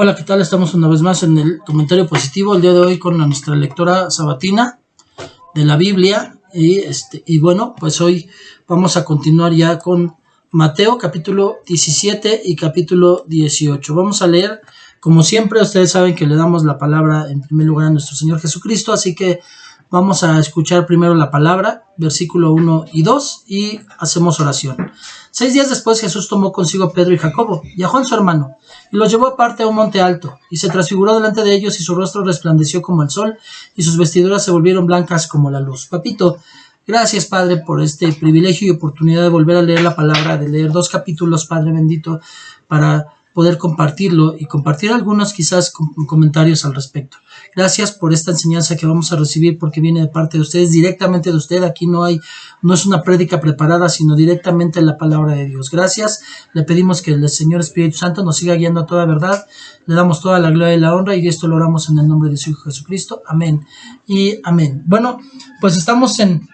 Hola, ¿qué tal? Estamos una vez más en el comentario positivo el día de hoy con nuestra lectura sabatina de la Biblia y bueno, pues hoy vamos a continuar ya con Mateo capítulo 17 y capítulo 18. Vamos a leer, como siempre, ustedes saben que le damos la palabra en primer lugar a nuestro Señor Jesucristo, así que vamos a escuchar primero la palabra, versículo 1 y 2, y hacemos oración. 6 días después Jesús tomó consigo a Pedro y Jacobo y a Juan su hermano, y los llevó aparte a un monte alto, y se transfiguró delante de ellos, y su rostro resplandeció como el sol, y sus vestiduras se volvieron blancas como la luz. Papito, gracias, Padre, por este privilegio y oportunidad de volver a leer la palabra, de leer 2 capítulos, Padre bendito, para poder compartirlo y compartir algunos quizás comentarios al respecto. Gracias por esta enseñanza que vamos a recibir, porque viene de parte de ustedes, directamente de usted. Aquí no es una prédica preparada, sino directamente la palabra de Dios. Gracias. Le pedimos que el Señor Espíritu Santo nos siga guiando a toda verdad. Le damos toda la gloria y la honra, y esto lo oramos en el nombre de su Hijo Jesucristo. Amén y amén. Bueno, pues estamos en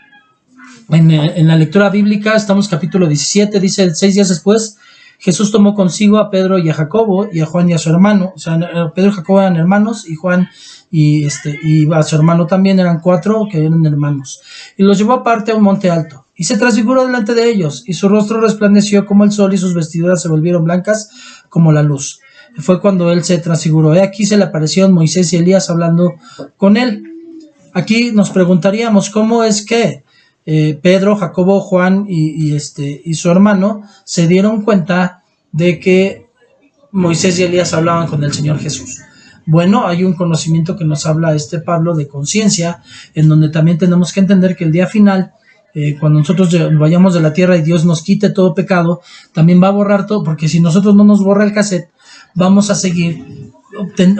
la lectura bíblica. Estamos capítulo 17. Dice: 6 días después Jesús tomó consigo a Pedro y a Jacobo y a Juan y a su hermano. O sea, Pedro y Jacobo eran hermanos, y Juan y a su hermano también, eran 4 que eran hermanos. Y los llevó aparte a un monte alto, y se transfiguró delante de ellos, y su rostro resplandeció como el sol, y sus vestiduras se volvieron blancas como la luz. Fue cuando él se transfiguró. Aquí se le aparecieron Moisés y Elías hablando con él. Aquí nos preguntaríamos cómo es que Pedro, Jacobo, Juan y su hermano se dieron cuenta de que Moisés y Elías hablaban con el Señor Jesús. Bueno, hay un conocimiento que nos habla Pablo de conciencia, en donde también tenemos que entender que el día final, cuando nosotros vayamos de la tierra y Dios nos quite todo pecado, también va a borrar todo, porque si nosotros no nos borra el cassette, vamos a seguir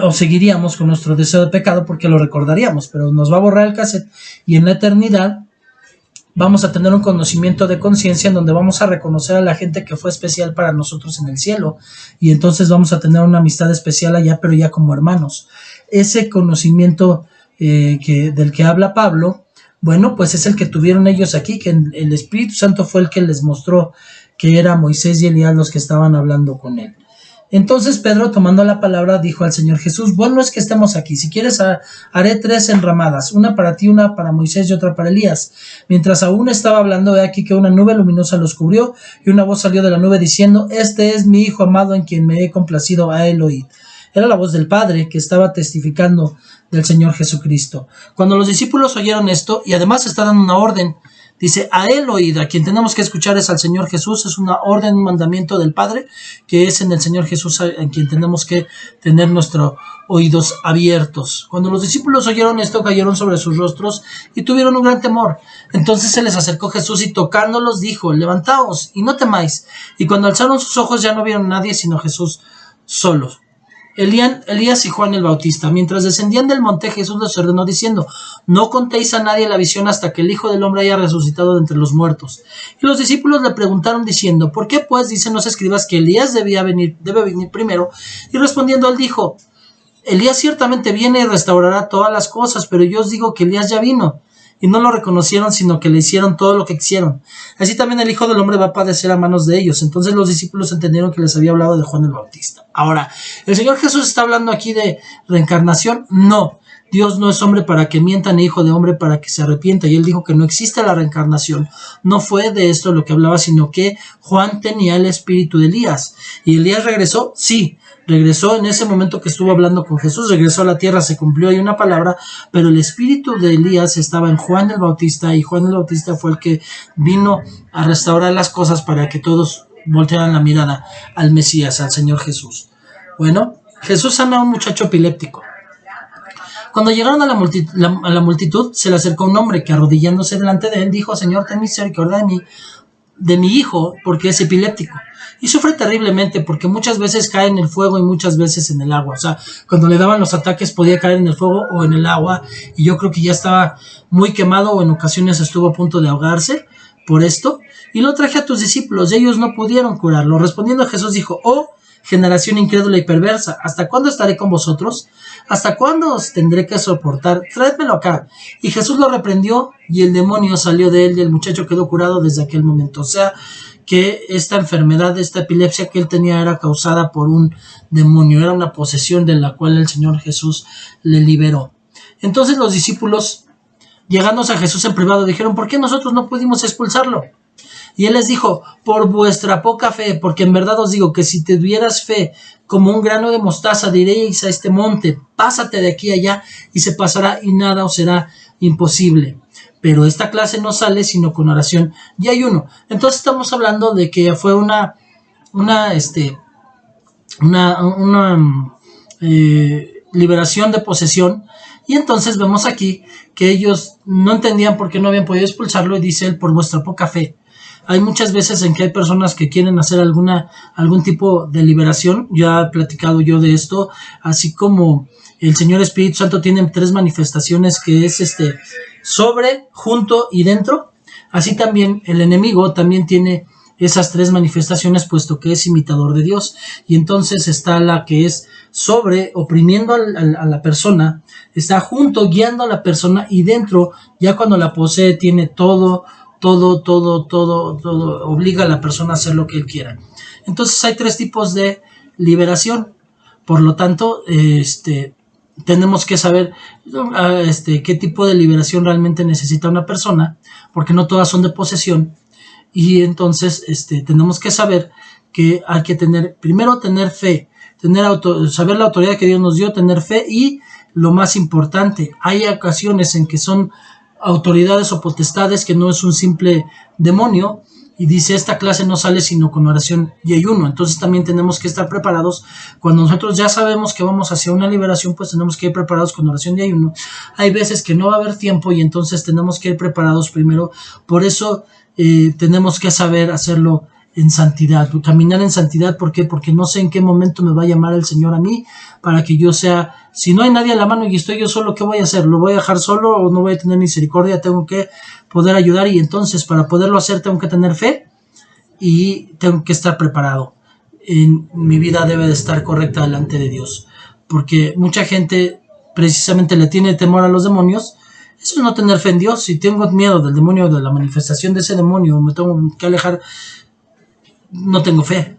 o seguiríamos con nuestro deseo de pecado, porque lo recordaríamos, pero nos va a borrar el cassette, y en la eternidad vamos a tener un conocimiento de conciencia en donde vamos a reconocer a la gente que fue especial para nosotros en el cielo, y entonces vamos a tener una amistad especial allá, pero ya como hermanos. Ese conocimiento del que habla Pablo, bueno, pues es el que tuvieron ellos aquí, que el Espíritu Santo fue el que les mostró que era Moisés y Elías los que estaban hablando con él. Entonces Pedro, tomando la palabra, dijo al Señor Jesús: bueno es que estemos aquí. Si quieres, haré 3 enramadas, una para ti, una para Moisés y otra para Elías. Mientras aún estaba hablando, he aquí que una nube luminosa los cubrió, y una voz salió de la nube diciendo: este es mi Hijo amado, en quien me he complacido, a él oíd. Era la voz del Padre que estaba testificando del Señor Jesucristo. Cuando los discípulos oyeron esto, y además está dando una orden, dice: a él oíd. A quien tenemos que escuchar es al Señor Jesús. Es una orden, un mandamiento del Padre, que es en el Señor Jesús en quien tenemos que tener nuestros oídos abiertos. Cuando los discípulos oyeron esto, cayeron sobre sus rostros y tuvieron un gran temor. Entonces se les acercó Jesús y tocándolos dijo: levantaos y no temáis. Y cuando alzaron sus ojos ya no vieron a nadie sino Jesús solo. Elías y Juan el Bautista. Mientras descendían del monte, Jesús les ordenó diciendo: no contéis a nadie la visión hasta que el Hijo del Hombre haya resucitado de entre los muertos. Y los discípulos le preguntaron diciendo: ¿por qué pues dicen los escribas que Elías debe venir primero? Y respondiendo él dijo: Elías ciertamente viene y restaurará todas las cosas, pero yo os digo que Elías ya vino, y no lo reconocieron, sino que le hicieron todo lo que quisieron. Así también el Hijo del Hombre va a padecer a manos de ellos. Entonces los discípulos entendieron que les había hablado de Juan el Bautista. Ahora, ¿el Señor Jesús está hablando aquí de reencarnación? No. Dios no es hombre para que mienta, ni hijo de hombre para que se arrepienta. Y él dijo que no existe la reencarnación. No fue de esto lo que hablaba, sino que Juan tenía el espíritu de Elías. ¿Y Elías regresó? Sí. Regresó en ese momento que estuvo hablando con Jesús, regresó a la tierra, se cumplió ahí una palabra, pero el espíritu de Elías estaba en Juan el Bautista, y Juan el Bautista fue el que vino a restaurar las cosas para que todos voltearan la mirada al Mesías, al Señor Jesús. Bueno, Jesús sana a un muchacho epiléptico. Cuando llegaron a la multitud, se le acercó un hombre que, arrodillándose delante de él, dijo: Señor, ten misericordia de mi hijo, porque es epiléptico y sufre terriblemente, porque muchas veces cae en el fuego y muchas veces en el agua. O sea, cuando le daban los ataques podía caer en el fuego o en el agua, y yo creo que ya estaba muy quemado, o en ocasiones estuvo a punto de ahogarse por esto. Y lo traje a tus discípulos, y ellos no pudieron curarlo. Respondiendo Jesús dijo: oh generación incrédula y perversa, ¿hasta cuándo estaré con vosotros? ¿Hasta cuándo os tendré que soportar? Tráedmelo acá. Y Jesús lo reprendió, y el demonio salió de él, y el muchacho quedó curado desde aquel momento. O sea, que esta enfermedad, esta epilepsia que él tenía era causada por un demonio, era una posesión de la cual el Señor Jesús le liberó. Entonces los discípulos, llegándose a Jesús en privado, dijeron: ¿por qué nosotros no pudimos expulsarlo? Y él les dijo: por vuestra poca fe, porque en verdad os digo que si tuvieras fe como un grano de mostaza, diréis a este monte: pásate de aquí a allá, y se pasará, y nada os será imposible. Pero esta clase no sale sino con oración y ayuno. Entonces estamos hablando de que fue una liberación de posesión. Y entonces vemos aquí que ellos no entendían por qué no habían podido expulsarlo, y dice él: por vuestra poca fe. Hay muchas veces en que hay personas que quieren hacer algún tipo de liberación. Ya he platicado yo de esto, así como el Señor Espíritu Santo tiene 3 manifestaciones, que es sobre, junto y dentro. Así también el enemigo también tiene esas 3 manifestaciones, puesto que es imitador de Dios. Y entonces está la que es sobre, oprimiendo a la persona, está junto, guiando a la persona, y dentro, ya cuando la posee, tiene todo, obliga a la persona a hacer lo que él quiera. Entonces hay 3 tipos de liberación. Por lo tanto, tenemos que saber qué tipo de liberación realmente necesita una persona, porque no todas son de posesión. Y entonces tenemos que saber que hay que tener fe, saber la autoridad que Dios nos dio, tener fe, y lo más importante, hay ocasiones en que son autoridades o potestades que no es un simple demonio, y dice: esta clase no sale sino con oración y ayuno. Entonces también tenemos que estar preparados. Cuando nosotros ya sabemos que vamos hacia una liberación, pues tenemos que ir preparados con oración y ayuno. Hay veces que no va a haber tiempo, y entonces tenemos que ir preparados primero. Por eso tenemos que saber hacerlo en santidad, caminar en santidad. ¿Por qué? Porque no sé en qué momento me va a llamar el Señor a mí, para que yo sea, si no hay nadie a la mano y estoy yo solo, ¿qué voy a hacer? ¿Lo voy a dejar solo o no voy a tener misericordia? Tengo que poder ayudar, y entonces para poderlo hacer tengo que tener fe y tengo que estar preparado. Mi vida debe de estar correcta delante de Dios, porque mucha gente precisamente le tiene temor a los demonios. Eso es no tener fe en Dios. Si tengo miedo del demonio, de la manifestación de ese demonio, me tengo que alejar, no tengo fe.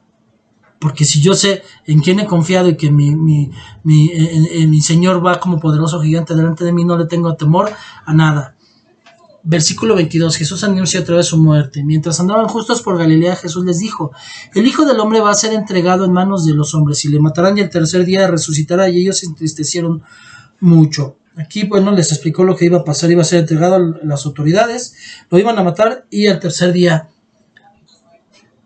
Porque si yo sé en quién he confiado y que mi Señor va como poderoso gigante delante de mí, no le tengo temor a nada. Versículo 22. Jesús anuncia otra vez su muerte. Mientras andaban justos por Galilea, Jesús les dijo: el Hijo del Hombre va a ser entregado en manos de los hombres, y le matarán, y el tercer día resucitará. Y ellos se entristecieron mucho. Aquí, bueno, les explicó lo que iba a pasar. Iba a ser entregado a las autoridades, lo iban a matar, y al tercer día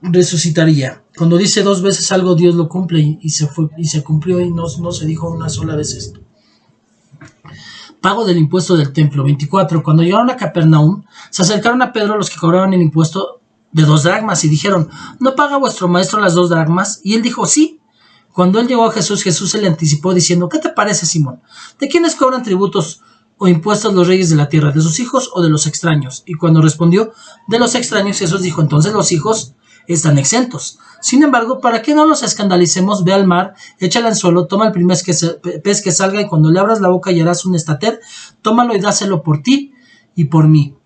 resucitaría. Cuando dice 2 veces algo, Dios lo cumple, y se cumplió, y no se dijo una sola vez esto. Pago del impuesto del templo. 24. Cuando llegaron a Capernaum, se acercaron a Pedro los que cobraban el impuesto de 2 dracmas, y dijeron: ¿no paga vuestro maestro las 2 dracmas? Y él dijo: sí. Cuando él llegó a Jesús, Jesús se le anticipó diciendo: ¿qué te parece, Simón? ¿De quiénes cobran tributos o impuestos los reyes de la tierra? ¿De sus hijos o de los extraños? Y cuando respondió: de los extraños, Jesús dijo: entonces los hijos están exentos. Sin embargo, para que no los escandalicemos, ve al mar, echa el anzuelo, toma el primer pez que salga, y cuando le abras la boca y harás un estater, tómalo y dáselo por ti y por mí.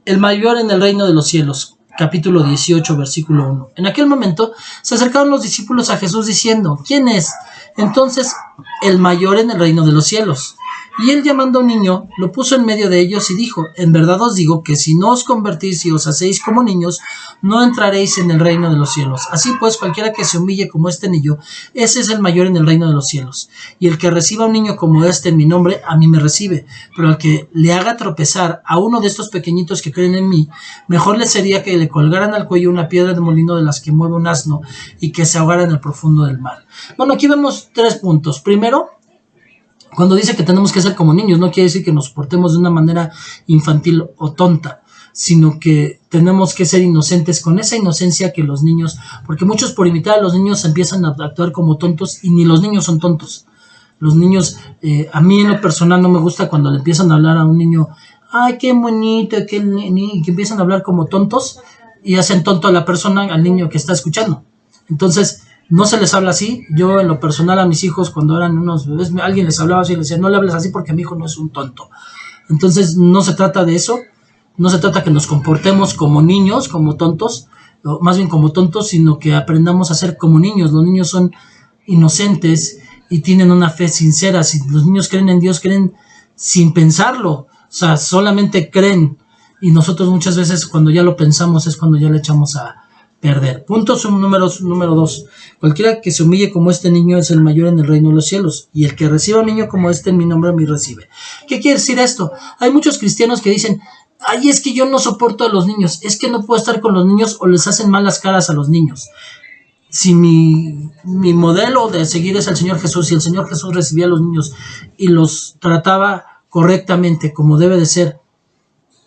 El mayor en el reino de los cielos. Capítulo 18, versículo 1. En aquel momento se acercaron los discípulos a Jesús diciendo: ¿quién es entonces el mayor en el reino de los cielos? Y él, llamando a un niño, lo puso en medio de ellos y dijo: en verdad os digo que si no os convertís y os hacéis como niños, no entraréis en el reino de los cielos. Así pues, cualquiera que se humille como este niño, ese es el mayor en el reino de los cielos. Y el que reciba a un niño como este en mi nombre, a mí me recibe. Pero al que le haga tropezar a uno de estos pequeñitos que creen en mí, mejor le sería que le colgaran al cuello una piedra de molino de las que mueve un asno, y que se ahogara en el profundo del mar. Bueno, aquí vemos 3 puntos. Primero, cuando dice que tenemos que ser como niños, no quiere decir que nos portemos de una manera infantil o tonta, sino que tenemos que ser inocentes, con esa inocencia que los niños, porque muchos por imitar a los niños empiezan a actuar como tontos, y ni los niños son tontos. Los niños, a mí en lo personal no me gusta cuando le empiezan a hablar a un niño: ay, qué bonito, que empiezan a hablar como tontos, y hacen tonto a la persona, al niño que está escuchando. Entonces, no se les habla así. Yo en lo personal a mis hijos, cuando eran unos bebés, alguien les hablaba así y les decía: no le hables así porque mi hijo no es un tonto. Entonces no se trata de eso. No se trata que nos comportemos como niños, como tontos, o más bien como tontos, sino que aprendamos a ser como niños. Los niños son inocentes y tienen una fe sincera. Si los niños creen en Dios, creen sin pensarlo, o sea, solamente creen. Y nosotros muchas veces cuando ya lo pensamos es cuando ya le echamos a perder. Punto número 2. Cualquiera que se humille como este niño es el mayor en el reino de los cielos, y el que reciba a un niño como este en mi nombre, a mí recibe. ¿Qué quiere decir esto? Hay muchos cristianos que dicen, ay, es que yo no soporto a los niños, es que no puedo estar con los niños, o les hacen malas caras a los niños. Si mi modelo de seguir es el Señor Jesús, y el Señor Jesús recibía a los niños y los trataba correctamente como debe de ser,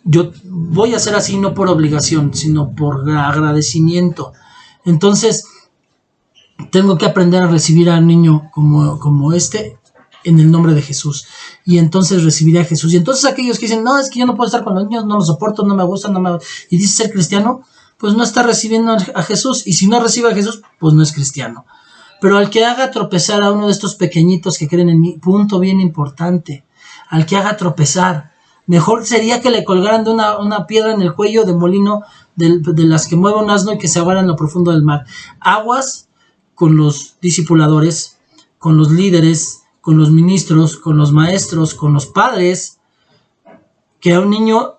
yo voy a ser así no por obligación, sino por agradecimiento. Entonces tengo que aprender a recibir al niño como este en el nombre de Jesús, y entonces recibiré a Jesús. Y entonces aquellos que dicen, no, es que yo no puedo estar con los niños, no los soporto, no me gustan, y dice ser cristiano, pues no está recibiendo a Jesús, y si no recibe a Jesús, pues no es cristiano. Pero al que haga tropezar a uno de estos pequeñitos que creen en mí, punto bien importante, al que haga tropezar, mejor sería que le colgaran de una piedra en el cuello de molino de las que mueve un asno y que se ahogaran en lo profundo del mar. Aguas con los discipuladores, con los líderes, con los ministros, con los maestros, con los padres, que a un niño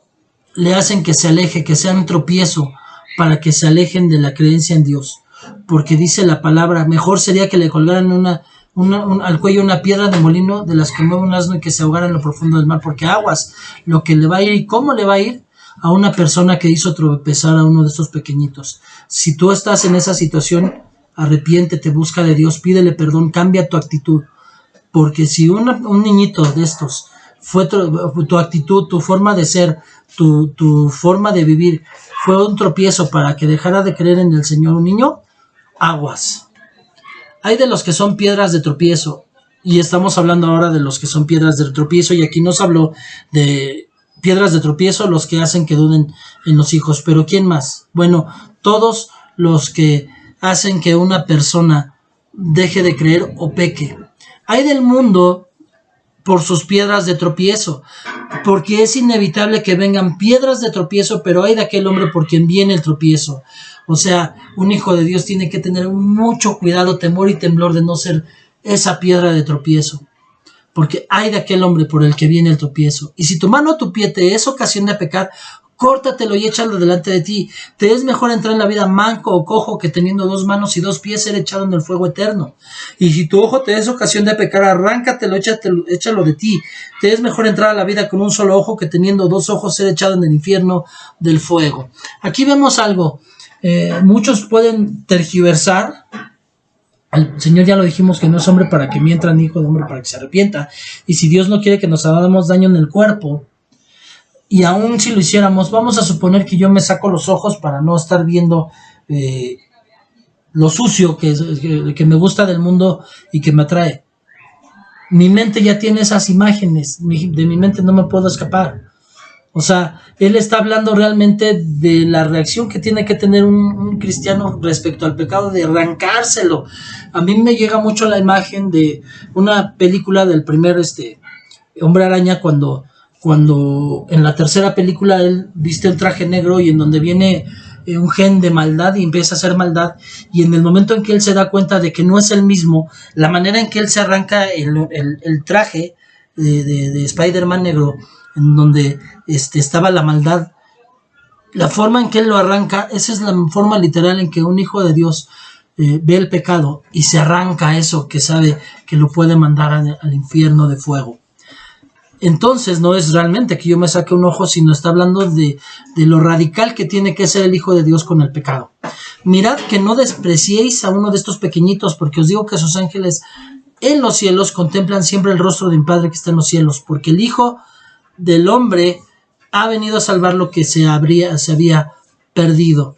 le hacen que se aleje, que sea un tropiezo, para que se alejen de la creencia en Dios. Porque dice la palabra, mejor sería que le colgaran al cuello una piedra de molino de las que mueve un asno y que se ahogara en lo profundo del mar, porque aguas, lo que le va a ir y cómo le va a ir a una persona que hizo tropezar a uno de estos pequeñitos. Si tú estás en esa situación, arrepiéntete, busca de Dios, pídele perdón, cambia tu actitud, porque si un niñito de estos fue tu actitud, tu forma de ser, tu forma de vivir, fue un tropiezo para que dejara de creer en el Señor un niño, aguas. Hay de los que son piedras de tropiezo, y estamos hablando ahora de los que son piedras de tropiezo, y aquí nos habló de piedras de tropiezo, los que hacen que duden en los hijos. Pero ¿quién más? Bueno, todos los que hacen que una persona deje de creer o peque. Hay del mundo por sus piedras de tropiezo, porque es inevitable que vengan piedras de tropiezo, pero hay de aquel hombre por quien viene el tropiezo. O sea, un hijo de Dios tiene que tener mucho cuidado, temor y temblor de no ser esa piedra de tropiezo, porque hay de aquel hombre por el que viene el tropiezo. Y si tu mano o tu pie te es ocasión de pecar, córtatelo y échalo delante de ti. Te es mejor entrar en la vida manco o cojo que teniendo 2 manos y 2 pies ser echado en el fuego eterno. Y si tu ojo te es ocasión de pecar, arráncatelo, échalo de ti. Te es mejor entrar a la vida con un solo ojo que teniendo 2 ojos ser echado en el infierno del fuego. Aquí vemos algo. Muchos pueden tergiversar. El Señor ya lo dijimos que no es hombre para que mienta, ni hijo de hombre para que se arrepienta. Y si Dios no quiere que nos hagamos daño en el cuerpo, y aún si lo hiciéramos, vamos a suponer que yo me saco los ojos para no estar viendo lo sucio que me gusta del mundo y que me atrae. Mi mente ya tiene esas imágenes, de mi mente no me puedo escapar. O sea, él está hablando realmente de la reacción que tiene que tener un cristiano respecto al pecado, de arrancárselo. A mí me llega mucho la imagen de una película del primer Hombre Araña, cuando en la tercera película él viste el traje negro y en donde viene un gen de maldad y empieza a hacer maldad, y en el momento en que él se da cuenta de que no es el mismo, la manera en que él se arranca el traje de Spider-Man negro, en donde estaba la maldad, la forma en que él lo arranca, esa es la forma literal en que un hijo de Dios ve el pecado y se arranca eso que sabe que lo puede mandar al infierno de fuego. Entonces no es realmente que yo me saque un ojo, sino está hablando de lo radical que tiene que ser el Hijo de Dios con el pecado. Mirad que no despreciéis a uno de estos pequeñitos, porque os digo que sus ángeles en los cielos contemplan siempre el rostro de mi Padre que está en los cielos, porque el Hijo del Hombre ha venido a salvar lo que se había perdido.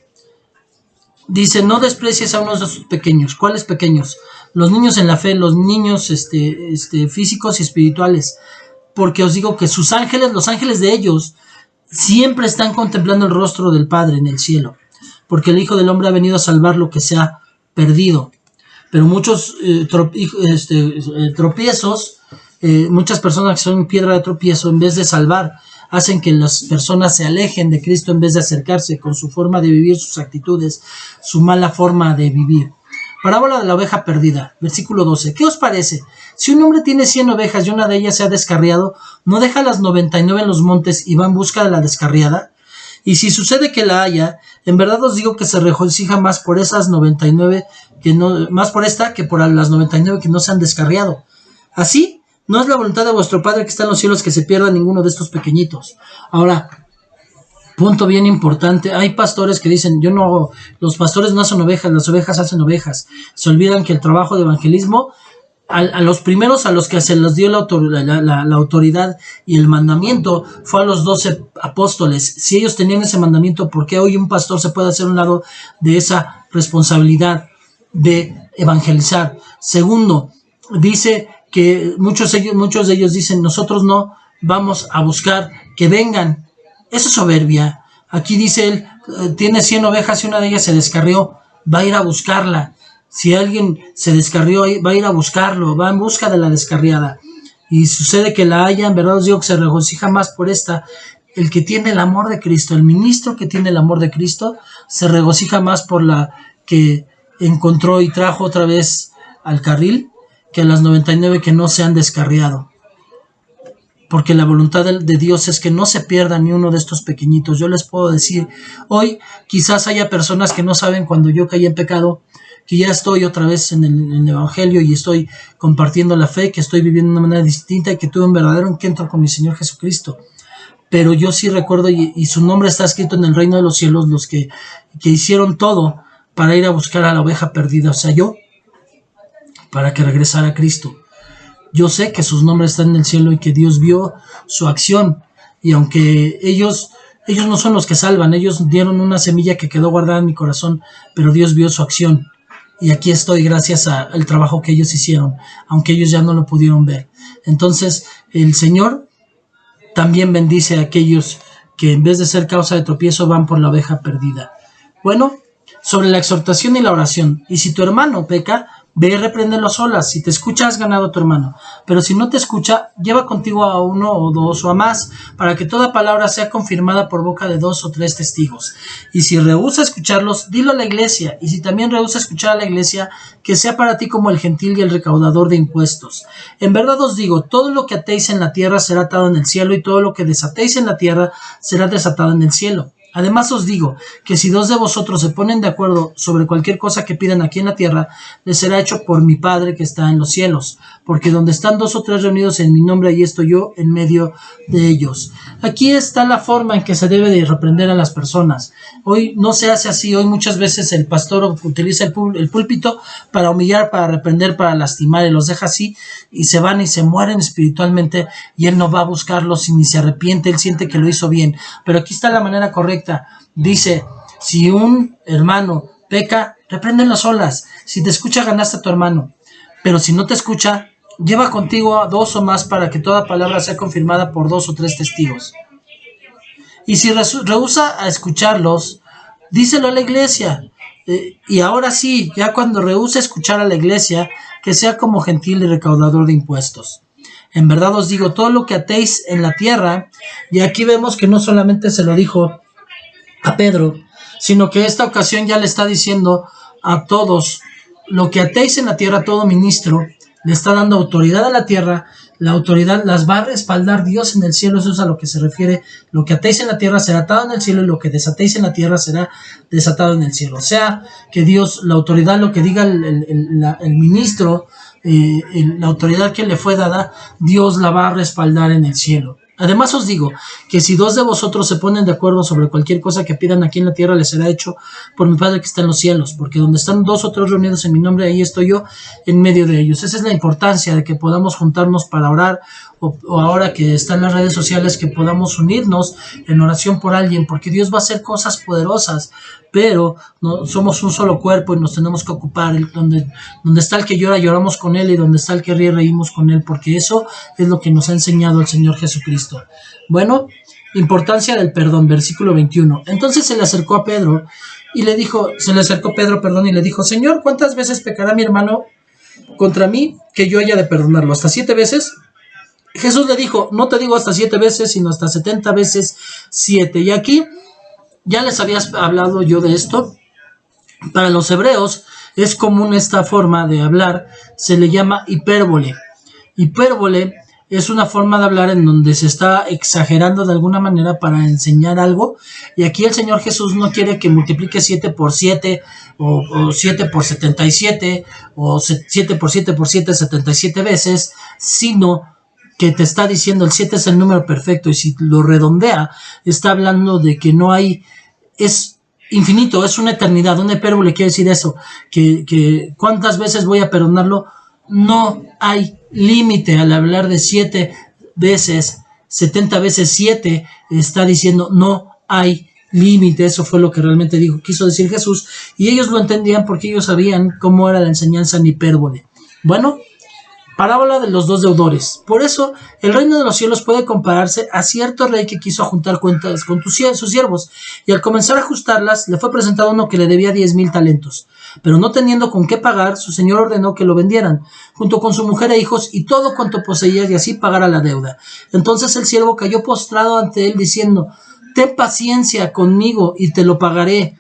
Dice, no desprecies a uno de esos pequeños. ¿Cuáles pequeños? Los niños en la fe, los niños físicos y espirituales. Porque os digo que sus ángeles, los ángeles de ellos, siempre están contemplando el rostro del Padre en el cielo, porque el Hijo del Hombre ha venido a salvar lo que se ha perdido. Pero muchos tropiezos, muchas personas que son piedra de tropiezo, en vez de salvar hacen que las personas se alejen de Cristo en vez de acercarse con su forma de vivir, sus actitudes, su mala forma de vivir. Parábola de la oveja perdida, versículo 12. ¿Qué os parece? Si un hombre tiene 100 ovejas y una de ellas se ha descarriado, ¿no deja las 99 en los montes y va en busca de la descarriada? Y si sucede que la haya, en verdad os digo que se regocija más por esas 99 más por esta que por las 99 que no se han descarriado. Así, no es la voluntad de vuestro Padre que está en los cielos que se pierda ninguno de estos pequeñitos. Ahora, punto bien importante, hay pastores que dicen, los pastores no hacen ovejas, las ovejas hacen ovejas. Se olvidan que el trabajo de evangelismo, a los primeros a los que se les dio la autoridad y el mandamiento, fue a los 12 apóstoles. Si ellos tenían ese mandamiento, ¿por qué hoy un pastor se puede hacer un lado de esa responsabilidad de evangelizar? Segundo, dice que muchos de ellos dicen, nosotros no vamos a buscar que vengan. Eso es soberbia. Aquí dice él, tiene 100 ovejas y una de ellas se descarrió, va a ir a buscarla. Si alguien se descarrió, va a ir a buscarlo, va en busca de la descarriada. Y sucede que la haya, en verdad os digo que se regocija más por esta. El que tiene el amor de Cristo, el ministro que tiene el amor de Cristo, se regocija más por la que encontró y trajo otra vez al carril, que las 99 que no se han descarriado. Porque la voluntad de Dios es que no se pierda ni uno de estos pequeñitos. Yo les puedo decir, hoy quizás haya personas que no saben cuando yo caí en pecado, que ya estoy otra vez en el Evangelio y estoy compartiendo la fe, que estoy viviendo de una manera distinta y que tuve un verdadero encuentro con mi Señor Jesucristo. Pero yo sí recuerdo, y su nombre está escrito en el reino de los cielos, los que hicieron todo para ir a buscar a la oveja perdida, o sea, yo, para que regresara a Cristo. Yo sé que sus nombres están en el cielo y que Dios vio su acción. Y aunque ellos no son los que salvan, ellos dieron una semilla que quedó guardada en mi corazón, pero Dios vio su acción. Y aquí estoy gracias al trabajo que ellos hicieron, aunque ellos ya no lo pudieron ver. Entonces, el Señor también bendice a aquellos que en vez de ser causa de tropiezo van por la oveja perdida. Bueno, sobre la exhortación y la oración. Y si tu hermano peca, ve y repréndelo a solas. Si te escucha, has ganado a tu hermano. Pero si no te escucha, lleva contigo a uno o dos o a más, para que toda palabra sea confirmada por boca de 2 o 3 testigos. Y si rehúsa escucharlos, dilo a la iglesia. Y si también rehúsa escuchar a la iglesia, que sea para ti como el gentil y el recaudador de impuestos. En verdad os digo, todo lo que atéis en la tierra será atado en el cielo, y todo lo que desatéis en la tierra será desatado en el cielo. Además os digo que si 2 de vosotros se ponen de acuerdo sobre cualquier cosa que pidan aquí en la tierra, les será hecho por mi Padre que está en los cielos. Porque donde están 2 o 3 reunidos en mi nombre, ahí estoy yo en medio de ellos. Aquí está la forma en que se debe de reprender a las personas. Hoy no se hace así. Hoy muchas veces el pastor utiliza el púlpito para humillar, para reprender, para lastimar, y los deja así y se van y se mueren espiritualmente, y él no va a buscarlos y ni se arrepiente. Él siente que lo hizo bien. Pero aquí está la manera correcta. Dice, si un hermano peca, repréndelo a solas. Si te escucha, ganaste a tu hermano. Pero si no te escucha, lleva contigo a 2 o más, para que toda palabra sea confirmada por 2 o 3 testigos. Y si rehúsa a escucharlos, díselo a la iglesia. Y ahora sí, ya cuando rehúsa escuchar a la iglesia, que sea como gentil y recaudador de impuestos. En verdad os digo, todo lo que atéis en la tierra, y aquí vemos que no solamente se lo dijo a Pedro, sino que esta ocasión ya le está diciendo a todos, lo que atéis en la tierra, todo ministro, le está dando autoridad a la tierra. La autoridad las va a respaldar Dios en el cielo. Eso es a lo que se refiere. Lo que atéis en la tierra será atado en el cielo, y lo que desatéis en la tierra será desatado en el cielo. O sea, que Dios, la autoridad, lo que diga el ministro, la autoridad que le fue dada, Dios la va a respaldar en el cielo. Además os digo que si 2 de vosotros se ponen de acuerdo sobre cualquier cosa que pidan aquí en la tierra, les será hecho por mi Padre que está en los cielos. Porque donde están 2 o 3 reunidos en mi nombre, ahí estoy yo en medio de ellos. Esa es la importancia de que podamos juntarnos para orar, o ahora que están las redes sociales, que podamos unirnos en oración por alguien, porque Dios va a hacer cosas poderosas. Pero no somos un solo cuerpo y nos tenemos que ocupar. Donde está el que llora, lloramos con él, y donde está el que ríe, reímos con él, porque eso es lo que nos ha enseñado el Señor Jesucristo. Bueno, importancia del perdón, versículo 21. Entonces se le acercó Pedro y le dijo, Señor, ¿cuántas veces pecará mi hermano contra mí que yo haya de perdonarlo? ¿Hasta 7 veces? Jesús le dijo, no te digo hasta 7 veces, sino hasta 70 veces 7. Y aquí ya les había hablado yo de esto. Para los hebreos es común esta forma de hablar, se le llama hipérbole. Hipérbole es una forma de hablar en donde se está exagerando de alguna manera para enseñar algo, y aquí el Señor Jesús no quiere que multiplique 7 por 7 o 7 por 77 o 7 por 7 por 7 77 veces, sino que te está diciendo el 7 es el número perfecto, y si lo redondea está hablando de que no hay, es infinito, es una eternidad. Una hipérbole quiere decir eso, que cuántas veces voy a perdonarlo, no hay límite. Al hablar de 7 veces, 70 veces 7, está diciendo no hay límite. Eso fue lo que realmente quiso decir Jesús, y ellos lo entendían porque ellos sabían cómo era la enseñanza en hipérbole. Bueno, parábola de los 2 deudores. Por eso, el reino de los cielos puede compararse a cierto rey que quiso juntar cuentas con sus siervos, y al comenzar a ajustarlas, le fue presentado uno que le debía 10,000 talentos. Pero no teniendo con qué pagar, su señor ordenó que lo vendieran, junto con su mujer e hijos y todo cuanto poseía, y así pagara la deuda. Entonces el siervo cayó postrado ante él, diciendo, ten paciencia conmigo y te lo pagaré,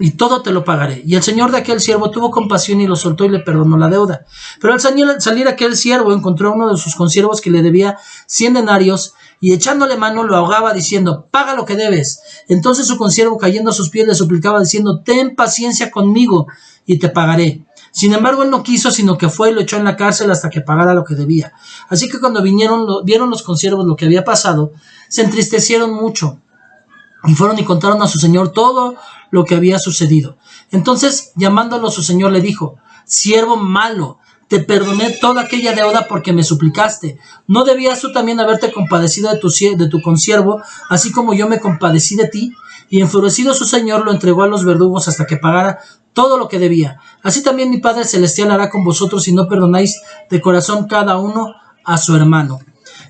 y todo te lo pagaré. Y el señor de aquel siervo tuvo compasión y lo soltó y le perdonó la deuda. Pero al salir aquel siervo encontró a uno de sus consiervos que le debía 100 denarios, y echándole mano lo ahogaba diciendo, paga lo que debes. Entonces su consiervo, cayendo a sus pies, le suplicaba diciendo, ten paciencia conmigo y te pagaré. Sin embargo, él no quiso, sino que fue y lo echó en la cárcel hasta que pagara lo que debía. Así que cuando vieron los consiervos lo que había pasado, se entristecieron mucho, y fueron y contaron a su señor todo lo que había sucedido. Entonces, llamándolo su señor, le dijo, siervo malo, te perdoné toda aquella deuda porque me suplicaste. ¿No debías tú también haberte compadecido de tu consiervo, así como yo me compadecí de ti? Y enfurecido su señor lo entregó a los verdugos hasta que pagara todo lo que debía. Así también mi Padre Celestial hará con vosotros si no perdonáis de corazón cada uno a su hermano.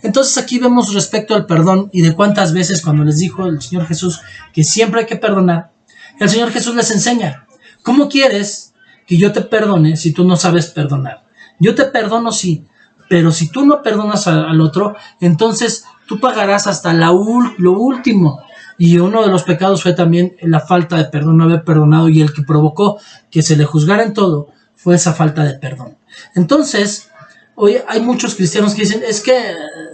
Entonces aquí vemos respecto al perdón y de cuántas veces, cuando les dijo el Señor Jesús que siempre hay que perdonar, el Señor Jesús les enseña, ¿cómo quieres que yo te perdone si tú no sabes perdonar? Yo te perdono, sí, pero si tú no perdonas al otro, entonces tú pagarás hasta lo último. Y uno de los pecados fue también la falta de perdón, no haber perdonado, y el que provocó que se le juzgara en todo fue esa falta de perdón. Entonces, hoy hay muchos cristianos que dicen, es que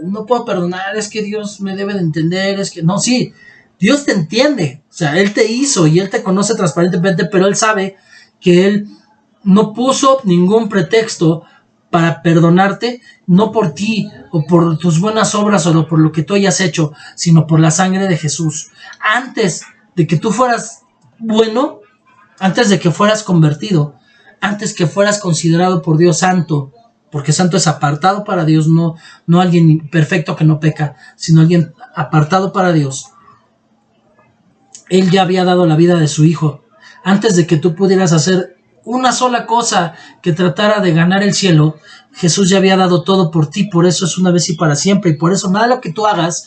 no puedo perdonar, es que Dios me debe de entender, es que no, sí, Dios te entiende, o sea, Él te hizo y Él te conoce transparentemente, pero Él sabe que Él no puso ningún pretexto para perdonarte, no por ti o por tus buenas obras o por lo que tú hayas hecho, sino por la sangre de Jesús. Antes de que tú fueras bueno, antes de que fueras convertido, antes que fueras considerado por Dios santo, porque santo es apartado para Dios, no alguien perfecto que no peca, sino alguien apartado para Dios. Él ya había dado la vida de su Hijo. Antes de que tú pudieras hacer una sola cosa que tratara de ganar el cielo, Jesús ya había dado todo por ti. Por eso es una vez y para siempre, y por eso nada de lo que tú hagas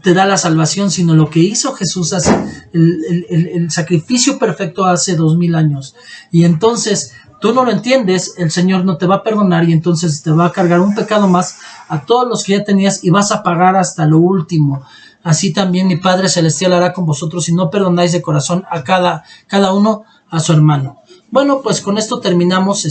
te da la salvación, sino lo que hizo Jesús hace, el sacrificio perfecto hace 2000 años. Y entonces tú no lo entiendes, el Señor no te va a perdonar, y entonces te va a cargar un pecado más a todos los que ya tenías, y vas a pagar hasta lo último. Así también mi Padre Celestial hará con vosotros si no perdonáis de corazón a cada uno a su hermano. Bueno, pues con esto terminamos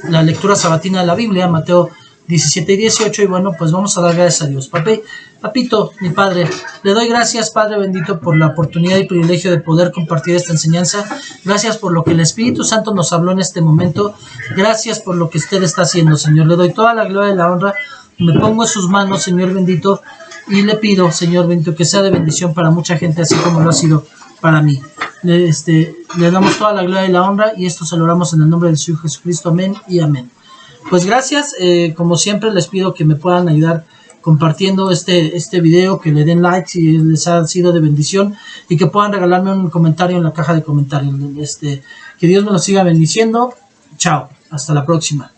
la lectura sabatina de la Biblia, Mateo 17 y 18, y bueno, pues vamos a dar gracias a Dios. Papito, mi Padre, le doy gracias, Padre bendito, por la oportunidad y privilegio de poder compartir esta enseñanza. Gracias por lo que el Espíritu Santo nos habló en este momento. Gracias por lo que usted está haciendo, Señor. Le doy toda la gloria y la honra. Me pongo en sus manos, Señor bendito, y le pido, Señor bendito, que sea de bendición para mucha gente, así como lo ha sido para mí. Le damos toda la gloria y la honra, y esto se lo oramos en el nombre del Señor Jesucristo. Amén y amén. Pues gracias, como siempre les pido que me puedan ayudar compartiendo este video, que le den like si les ha sido de bendición, y que puedan regalarme un comentario en la caja de comentarios. Que Dios me lo siga bendiciendo. Chao, hasta la próxima.